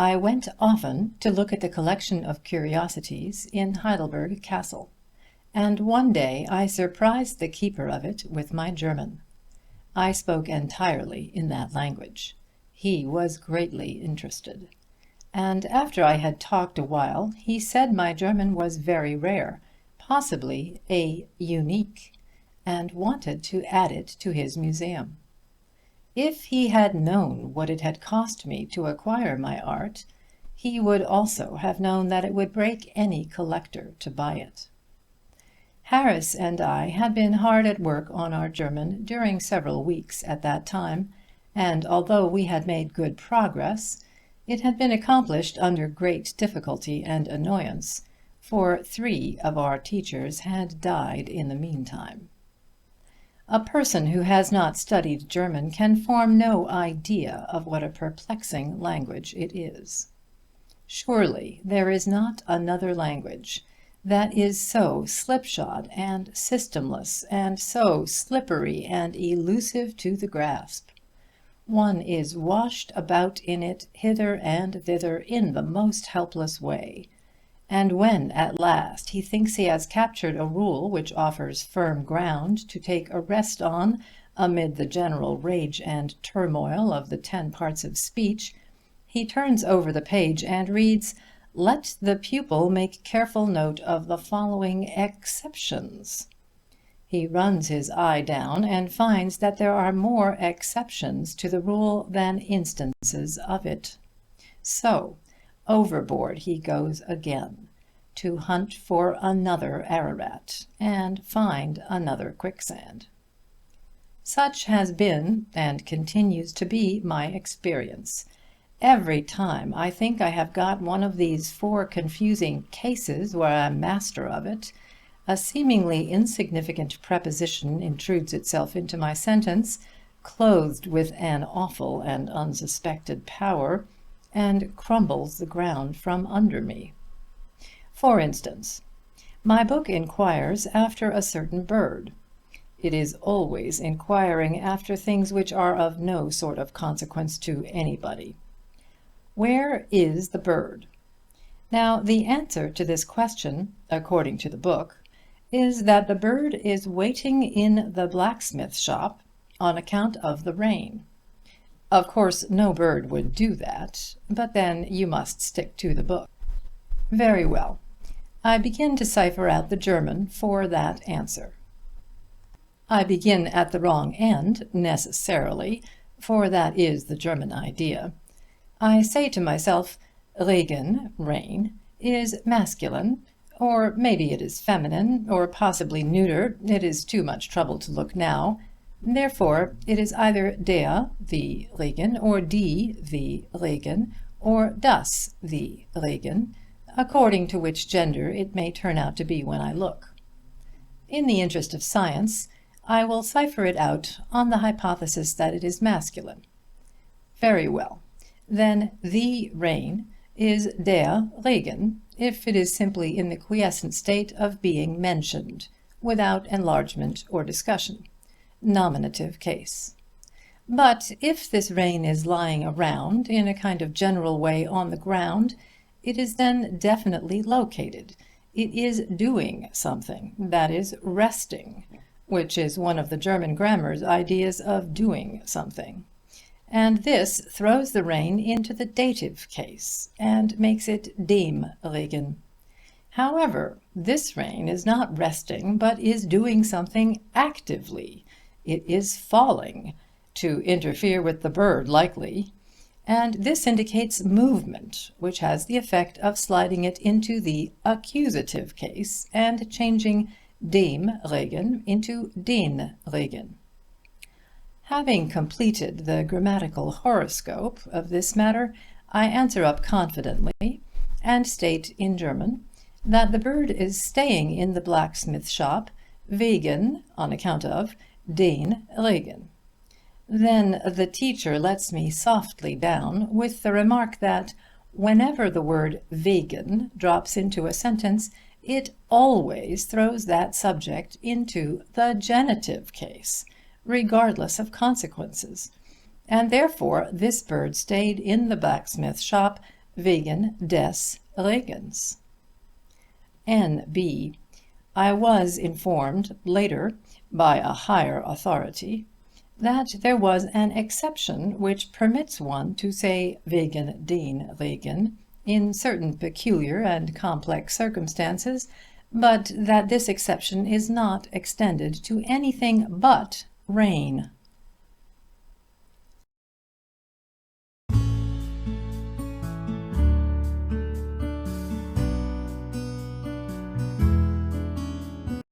I went often to look at the collection of curiosities in Heidelberg Castle, and one day I surprised the keeper of it with my German. I spoke entirely in that language. He was greatly interested, and after I had talked a while he said my German was very rare, possibly a unique, and wanted to add it to his museum. If he had known what it had cost me to acquire my art, he would also have known that it would break any collector to buy it. Harris and I had been hard at work on our German during several weeks at that time, and although we had made good progress, it had been accomplished under great difficulty and annoyance, for 3 of our teachers had died in the meantime. A person who has not studied German can form no idea of what a perplexing language it is. Surely there is not another language that is so slipshod and systemless, and so slippery and elusive to the grasp. One is washed about in it hither and thither in the most helpless way, and when at last he thinks he has captured a rule which offers firm ground to take a rest on amid the general rage and turmoil of the 10 parts of speech, he turns over the page and reads, "Let the pupil make careful note of the following exceptions." He runs his eye down and finds that there are more exceptions to the rule than instances of it. So overboard he goes again, to hunt for another Ararat and find another quicksand. Such has been and continues to be my experience. Every time I think I have got one of these 4 confusing cases where I am master of it, a seemingly insignificant preposition intrudes itself into my sentence, clothed with an awful and unsuspected power, and crumbles the ground from under me. For instance, my book inquires after a certain bird. It is always inquiring after things which are of no sort of consequence to anybody. Where is the bird? Now the answer to this question, according to the book, is that the bird is waiting in the blacksmith shop on account of the rain. Of course no bird would do that, but then you must stick to the book. Very well. I begin to cipher out the German for that answer. I begin at the wrong end, necessarily, for that is the German idea. I say to myself, Regen, rain, is masculine, or maybe it is feminine, or possibly neuter. It is too much trouble to look now. Therefore it is either der, the Regen, or die, the Regen, or das, the Regen, according to which gender it may turn out to be when I look. In the interest of science, I will cipher it out on the hypothesis that it is masculine. Very well. Then the rain is der Regen, if it is simply in the quiescent state of being mentioned, without enlargement or discussion. Nominative case. But if this rain is lying around in a kind of general way on the ground, it is then definitely located. It is doing something, that is, resting, which is one of the German grammar's ideas of doing something. And this throws the rain into the dative case and makes it dem Regen. However, this rain is not resting, but is doing something actively. It is falling, to interfere with the bird likely, and this indicates movement, which has the effect of sliding it into the accusative case and changing dem Regen into den Regen. Having completed the grammatical horoscope of this matter, I answer up confidently and state in German that the bird is staying in the blacksmith shop wegen, on account of, den Regen. Then the teacher lets me softly down with the remark that whenever the word wegen drops into a sentence, it always throws that subject into the genitive case, regardless of consequences, and therefore this bird stayed in the blacksmith shop wegen des Regens. N.B. I was informed later by a higher authority that there was an exception which permits one to say wegen den Regen in certain peculiar and complex circumstances, but that this exception is not extended to anything but rain.